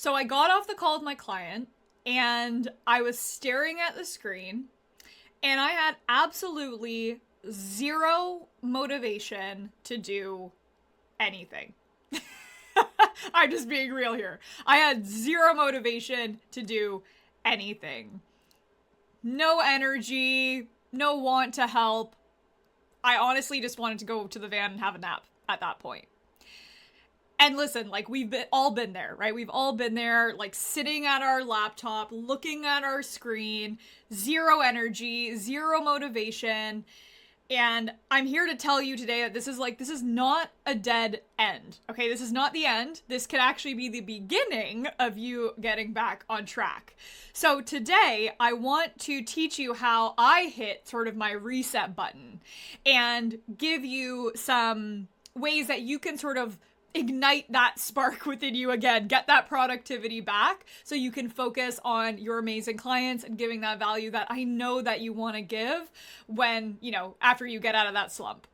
So I got off the call with my client and I was staring at the screen and I had absolutely zero motivation to do anything. I'm just being real here. I had zero motivation to do anything. No energy, no want to help. I honestly just wanted to go to the van and have a nap at that point. And listen, like all been there, right? We've all been there, like sitting at our laptop, looking at our screen, zero energy, zero motivation. And I'm here to tell you today that this is not a dead end. Okay, this is not the end. This could actually be the beginning of you getting back on track. So today I want to teach you how I hit sort of my reset button and give you some ways that you can sort of ignite that spark within you again, get that productivity back so you can focus on your amazing clients and giving that value that I know that you want to give when, after you get out of that slump.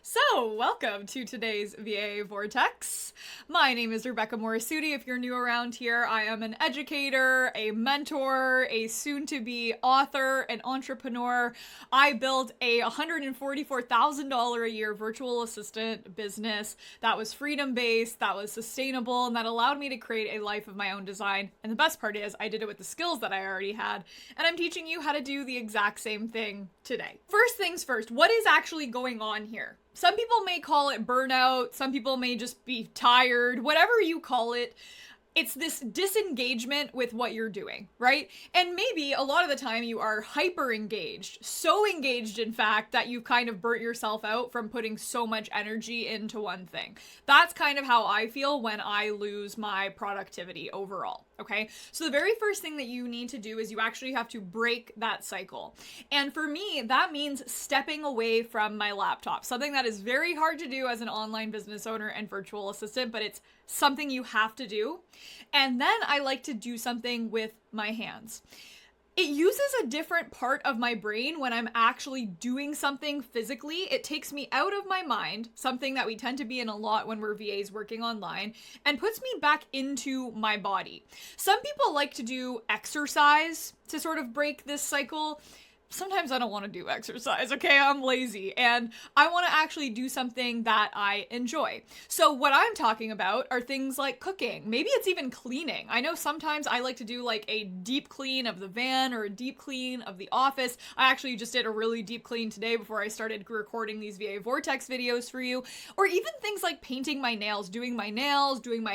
So, welcome to today's VA Vortex. My name is Rebecca Morisuti. If you're new around here, I am an educator, a mentor, a soon-to-be author, an entrepreneur. I built a $144,000 a year virtual assistant business that was freedom-based, that was sustainable, and that allowed me to create a life of my own design. And the best part is, I did it with the skills that I already had, and I'm teaching you how to do the exact same thing today. First things first, what is actually going on here? Some people may call it burnout. Some people may just be tired, whatever you call it. It's this disengagement with what you're doing, right? And maybe a lot of the time you are hyper engaged, so engaged, in fact, that you've kind of burnt yourself out from putting so much energy into one thing. That's kind of how I feel when I lose my productivity overall. Okay, so the very first thing that you need to do is you actually have to break that cycle. And for me, that means stepping away from my laptop, something that is very hard to do as an online business owner and virtual assistant, but it's something you have to do. And then I like to do something with my hands. It uses a different part of my brain when I'm actually doing something physically. It takes me out of my mind, something that we tend to be in a lot when we're VAs working online, and puts me back into my body. Some people like to do exercise to sort of break this cycle. Sometimes I don't want to do exercise, okay? I'm lazy and I want to actually do something that I enjoy. So what I'm talking about are things like cooking. Maybe it's even cleaning. I know sometimes I like to do like a deep clean of the van or a deep clean of the office. I actually just did a really deep clean today before I started recording these VA Vortex videos for you. Or even things like painting my nails, doing my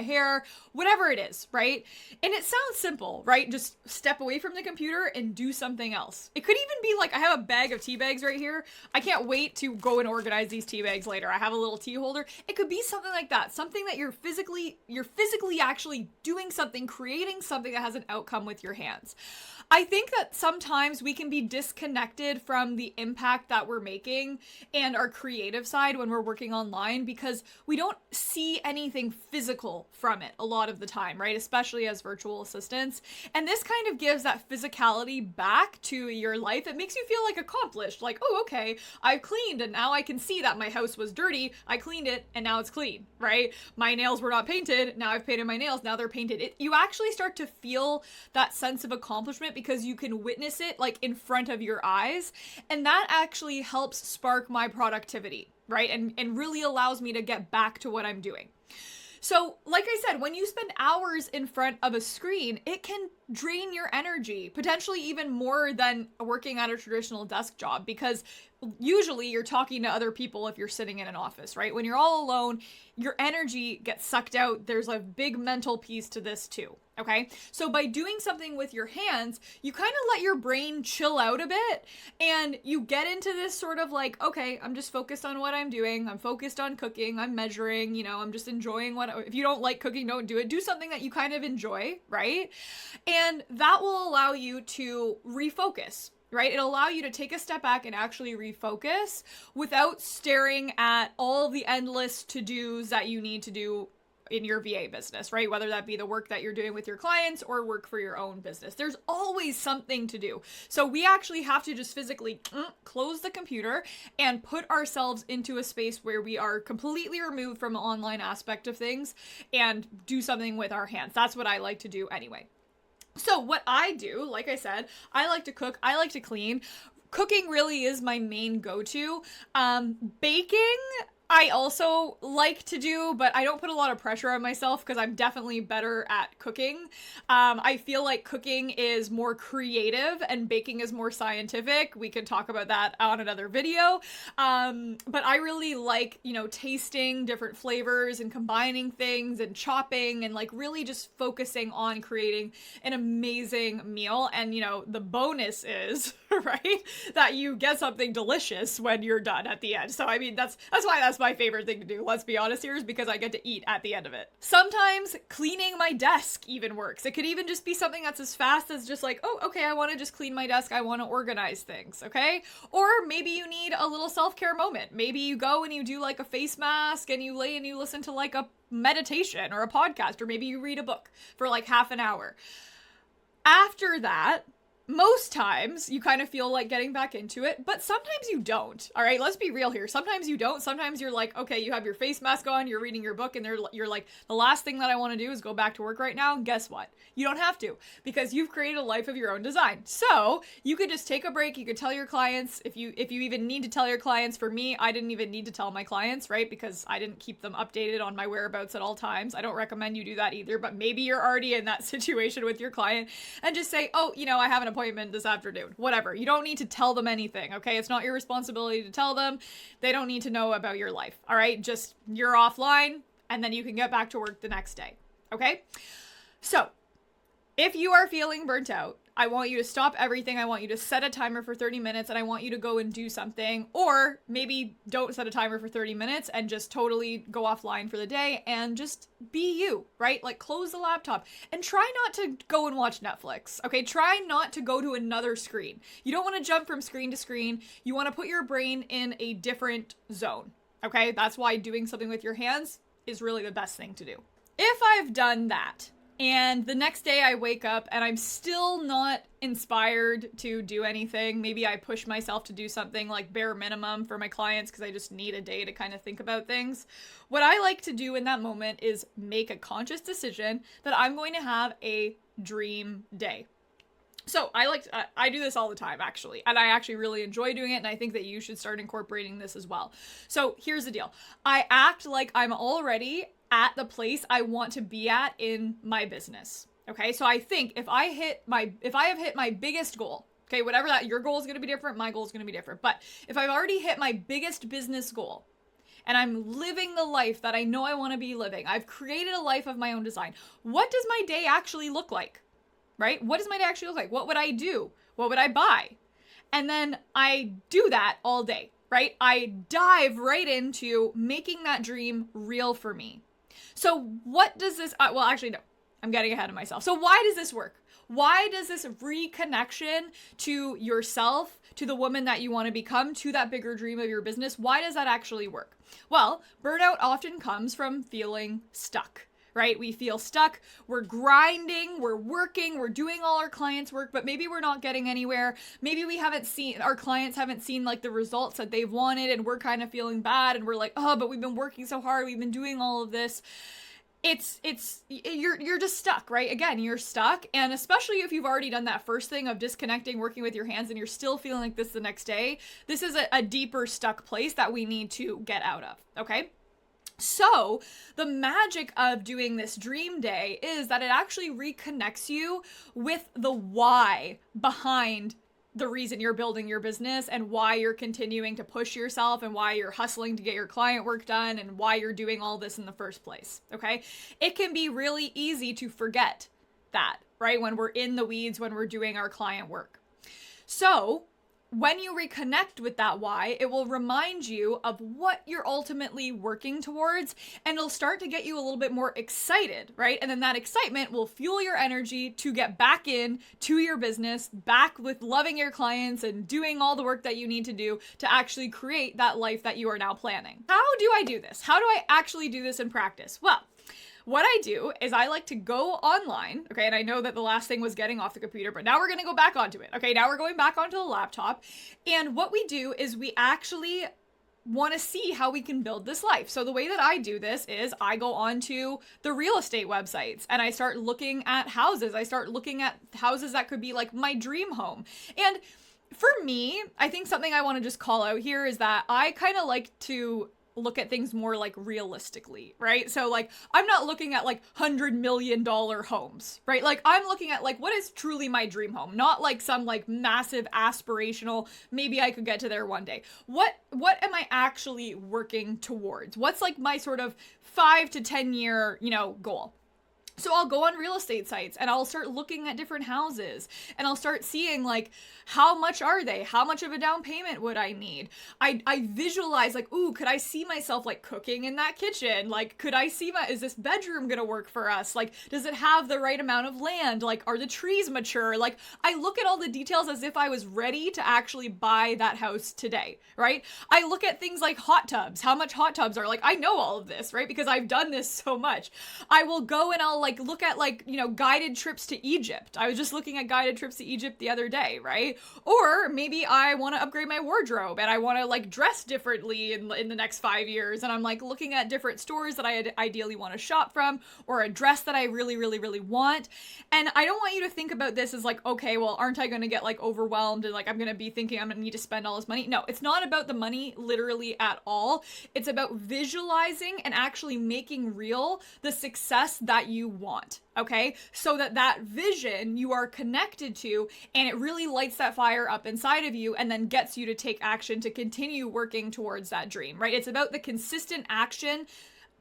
hair, whatever it is, right? And it sounds simple, right? Just step away from the computer and do something else. It could even be like, I have a bag of tea bags right here. I can't wait to go and organize these tea bags later. I have a little tea holder. It could be something like that. Something that you're physically actually doing something, creating something that has an outcome with your hands. I think that sometimes we can be disconnected from the impact that we're making and our creative side when we're working online because we don't see anything physical from it a lot of the time, right? Especially as virtual assistants. And this kind of gives that physicality back to your life. It makes you feel like accomplished, like, oh, okay, I've cleaned and now I can see that my house was dirty. I cleaned it and now it's clean, right? My nails were not painted. Now I've painted my nails. Now they're painted. You actually start to feel that sense of accomplishment because you can witness it like in front of your eyes. And that actually helps spark my productivity, right? And really allows me to get back to what I'm doing. So, like I said, when you spend hours in front of a screen, it can drain your energy, potentially even more than working at a traditional desk job, because usually you're talking to other people if you're sitting in an office, right? When you're all alone, your energy gets sucked out. There's a big mental piece to this too, okay? So by doing something with your hands, you kind of let your brain chill out a bit and you get into this sort of like, okay, I'm just focused on what I'm doing. I'm focused on cooking. I'm measuring, I'm just enjoying if you don't like cooking, don't do it. Do something that you kind of enjoy, right? And that will allow you to refocus, right? It'll allow you to take a step back and actually refocus without staring at all the endless to-dos that you need to do in your VA business, right? Whether that be the work that you're doing with your clients or work for your own business. There's always something to do. So we actually have to just physically close the computer and put ourselves into a space where we are completely removed from the online aspect of things and do something with our hands. That's what I like to do anyway. So what I do, like I said, I like to cook, I like to clean. Cooking really is my main go-to. Baking, I also like to do, but I don't put a lot of pressure on myself because I'm definitely better at cooking. I feel like cooking is more creative and baking is more scientific. We could talk about that on another video. But I really like, tasting different flavors and combining things and chopping and like really just focusing on creating an amazing meal. And, the bonus is, right, that you get something delicious when you're done at the end. So, I mean, that's why that's my favorite thing to do, let's be honest here, is because I get to eat at the end of it. Sometimes cleaning my desk even works. It could even just be something that's as fast as just like, oh, okay, I want to just clean my desk. I want to organize things, okay? Or maybe you need a little self-care moment. Maybe you go and you do like a face mask and you lay and you listen to like a meditation or a podcast, or maybe you read a book for like half an hour. After that, most times you kind of feel like getting back into it, but sometimes you don't. All right, let's be real here. Sometimes you don't. Sometimes you're like, okay, you have your face mask on, you're reading your book, and you're like, the last thing that I want to do is go back to work right now. And guess what? You don't have to, because you've created a life of your own design. So you could just take a break. You could tell your clients, if you even need to tell your clients. For me, I didn't even need to tell my clients, right? Because I didn't keep them updated on my whereabouts at all times. I don't recommend you do that either, but maybe you're already in that situation with your client and just say, oh, I have an appointment this afternoon, whatever. You don't need to tell them anything, okay? It's not your responsibility to tell them. They don't need to know about your life, all right? Just you're offline and then you can get back to work the next day, okay? So if you are feeling burnt out, I want you to stop everything. I want you to set a timer for 30 minutes and I want you to go and do something, or maybe don't set a timer for 30 minutes and just totally go offline for the day and just be you, right? Like close the laptop and try not to go and watch Netflix, okay? Try not to go to another screen. You don't want to jump from screen to screen. You want to put your brain in a different zone, okay? That's why doing something with your hands is really the best thing to do. If I've done that, and the next day I wake up and I'm still not inspired to do anything. Maybe I push myself to do something like bare minimum for my clients because I just need a day to kind of think about things. What I like to do in that moment is make a conscious decision that I'm going to have a dream day. So I do this all the time, actually, and I actually really enjoy doing it, and I think that you should start incorporating this as well. So here's the deal. I act like I'm already at the place I want to be at in my business. Okay, so I think if I have hit my biggest goal, okay, whatever that, your goal is going to be different, my goal is going to be different. But if I've already hit my biggest business goal and I'm living the life that I know I want to be living, I've created a life of my own design. What does my day actually look like? Right? What does my day actually look like? What would I do? What would I buy? And then I do that all day, right? I dive right into making that dream real for me. So what does this, well, actually, no, I'm getting ahead of myself. So why does this work? Why does this reconnection to yourself, to the woman that you want to become, to that bigger dream of your business, why does that actually work? Well, burnout often comes from feeling stuck, right? We feel stuck, we're grinding, we're working, we're doing all our clients' work, but maybe we're not getting anywhere. Maybe our clients haven't seen like the results that they've wanted, and we're kind of feeling bad, and we're like, oh, but we've been working so hard, we've been doing all of this. You're just stuck, right? Again, you're stuck. And especially if you've already done that first thing of disconnecting, working with your hands, and you're still feeling like this the next day, this is a deeper stuck place that we need to get out of, okay? So the magic of doing this dream day is that it actually reconnects you with the why behind the reason you're building your business and why you're continuing to push yourself and why you're hustling to get your client work done and why you're doing all this in the first place, okay? It can be really easy to forget that, right? When we're in the weeds, when we're doing our client work. So when you reconnect with that why, it will remind you of what you're ultimately working towards, and it'll start to get you a little bit more excited, right? And then that excitement will fuel your energy to get back in to your business, back with loving your clients and doing all the work that you need to do to actually create that life that you are now planning. How do I do this? How do I actually do this in practice? Well, what I do is I like to go online, okay, and I know that the last thing was getting off the computer, but now we're going to go back onto it, okay? Now we're going back onto the laptop, and what we do is we actually want to see how we can build this life. So the way that I do this is I go onto the real estate websites and I start looking at houses. I start looking at houses that could be like my dream home. And for me, I think something I want to just call out here is that I kind of like to look at things more like realistically, right? So like, I'm not looking at like $100 million homes, right? Like I'm looking at like, what is truly my dream home? Not like some like massive aspirational, maybe I could get to there one day. What am I actually working towards? What's like my sort of 5 to 10 year, goal? So I'll go on real estate sites and I'll start looking at different houses and I'll start seeing like, how much are they? How much of a down payment would I need? I visualize like, ooh, could I see myself like cooking in that kitchen? Like, could I see is this bedroom gonna work for us? Like, does it have the right amount of land? Like, are the trees mature? Like, I look at all the details as if I was ready to actually buy that house today, right? I look at things like hot tubs, how much hot tubs are. Like, I know all of this, right? Because I've done this so much. I will go and I'll like look at like, guided trips to Egypt. I was just looking at guided trips to Egypt the other day, right? Or maybe I want to upgrade my wardrobe and I want to like dress differently in the next 5 years. And I'm like looking at different stores that I ideally want to shop from, or a dress that I really, really, really want. And I don't want you to think about this as like, okay, well, aren't I going to get like overwhelmed and like I'm going to be thinking I'm going to need to spend all this money? No, it's not about the money literally at all. It's about visualizing and actually making real the success that you want. Okay, so that vision you are connected to, and it really lights that fire up inside of you and then gets you to take action to continue working towards that dream, right? It's about the consistent action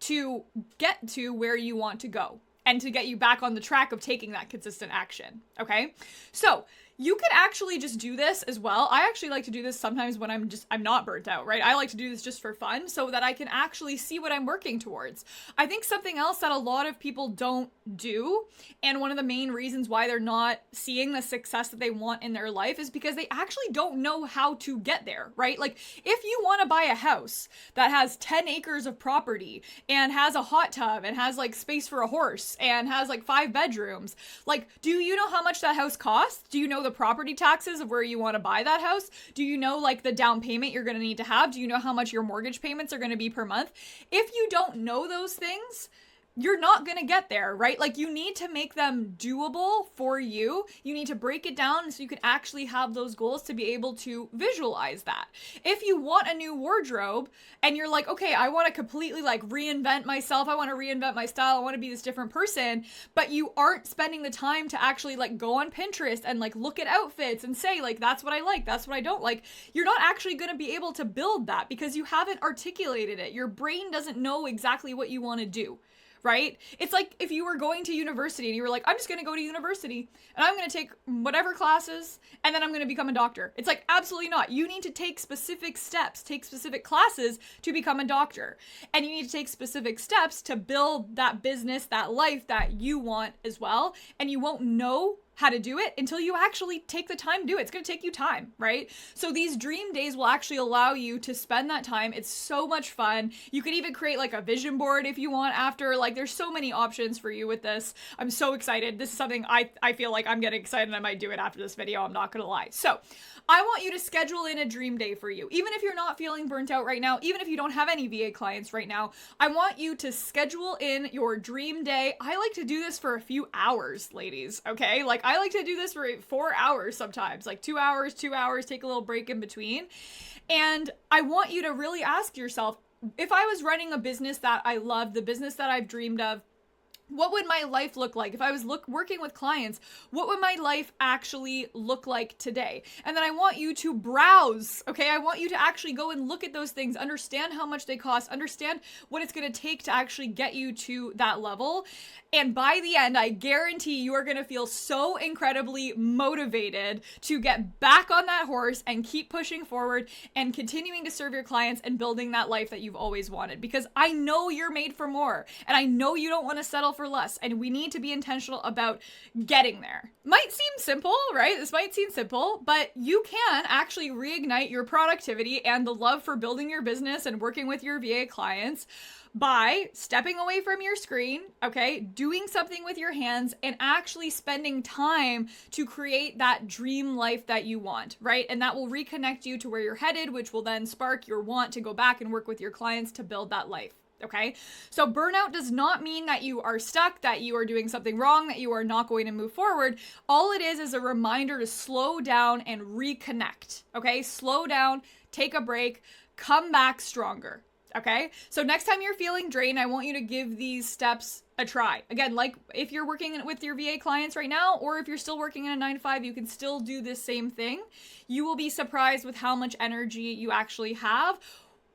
to get to where you want to go and to get you back on the track of taking that consistent action, okay? So you could actually just do this as well. I actually like to do this sometimes when I'm not burnt out, right? I like to do this just for fun so that I can actually see what I'm working towards. I think something else that a lot of people don't do, and one of the main reasons why they're not seeing the success that they want in their life, is because they actually don't know how to get there, right? Like if you want to buy a house that has 10 acres of property and has a hot tub and has like space for a horse and has like 5 bedrooms, like, do you know how much that house costs? Do you know the property taxes of where you want to buy that house? Do you know like the down payment you're going to need to have? Do you know how much your mortgage payments are going to be per month? If you don't know those things, you're not going to get there, right? Like you need to make them doable for you. You need to break it down so you can actually have those goals to be able to visualize that. If you want a new wardrobe and you're like, okay, I want to completely like reinvent myself. I want to reinvent my style. I want to be this different person, but you aren't spending the time to actually like go on Pinterest and like look at outfits and say like, that's what I like. That's what I don't like. You're not actually going to be able to build that because you haven't articulated it. Your brain doesn't know exactly what you want to do. Right? It's like if you were going to university and you were like, I'm just going to go to university and I'm going to take whatever classes and then I'm going to become a doctor. It's like, absolutely not. You need to take specific steps, take specific classes to become a doctor. And you need to take specific steps to build that business, that life that you want as well. And you won't know how to do it until you actually take the time to do it. It's going to take you time, right? So these dream days will actually allow you to spend that time. It's so much fun. You could even create like a vision board if you want after. Like there's so many options for you with this. I'm so excited. This is something I feel like I'm getting excited and I might do it after this video. I'm not going to lie. So I want you to schedule in a dream day for you. Even if you're not feeling burnt out right now, even if you don't have any VA clients right now, I want you to schedule in your dream day. I like to do this for a few hours, ladies, okay? Like I like to do this for 4 hours sometimes, like 2 hours, take a little break in between. And I want you to really ask yourself, if I was running a business that I love, the business that I've dreamed of, what would my life look like? If I was working with clients, what would my life actually look like today? And then I want you to browse, okay? I want you to actually go and look at those things, understand how much they cost, understand what it's going to take to actually get you to that level. And by the end, I guarantee you are going to feel so incredibly motivated to get back on that horse and keep pushing forward and continuing to serve your clients and building that life that you've always wanted. Because I know you're made for more. And I know you don't want to settle for for less, and we need to be intentional about getting there. Might seem simple, right? This might seem simple, but you can actually reignite your productivity and the love for building your business and working with your VA clients by stepping away from your screen, okay, doing something with your hands, and actually spending time to create that dream life that you want, right? And that will reconnect you to where you're headed, which will then spark your want to go back and work with your clients to build that life. Okay, so burnout does not mean that you are stuck, that you are doing something wrong, that you are not going to move forward. All it is a reminder to slow down and reconnect. Okay, slow down, take a break, come back stronger. Okay, so next time you're feeling drained, I want you to give these steps a try. Again, like if you're working with your VA clients right now, or if you're still working in a 9-to-5, you can still do this same thing. You will be surprised with how much energy you actually have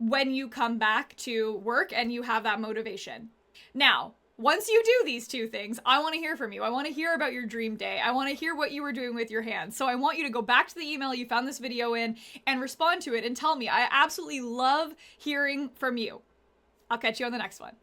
when you come back to work and you have that motivation. Now, once you do these two things, I want to hear from you. I want to hear about your dream day. I want to hear what you were doing with your hands. So I want you to go back to the email you found this video in and respond to it and tell me. I absolutely love hearing from you. I'll catch you on the next one.